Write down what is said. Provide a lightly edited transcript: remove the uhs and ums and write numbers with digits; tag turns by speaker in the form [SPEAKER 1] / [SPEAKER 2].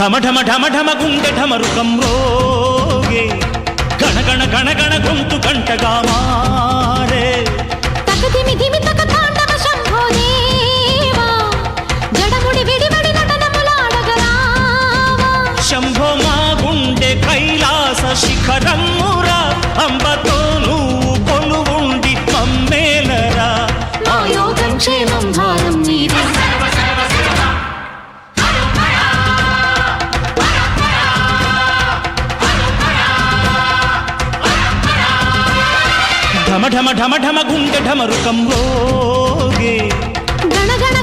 [SPEAKER 1] ఢమ ఢమ ఢమ ఢమ గుండె ఢమరుకం రోగే గణ గణ గణ గణ గొంతు గంటగా మారే
[SPEAKER 2] తకదిమి దిమి తక తాండవ శంభో దేవా జడముడి విడివడి నటనములాడగరావా
[SPEAKER 1] శంభో మా గుండె కైలాస శిఖరమురా అంబతో నువ్వు కొలువుండి మమ్మేలరా
[SPEAKER 2] ఆయోగం క్షేమం భారం నీదే
[SPEAKER 1] ఢమ ఢమ ఢమ ఢమ గుండె ఢమరుకం రోగే
[SPEAKER 2] గణ గణ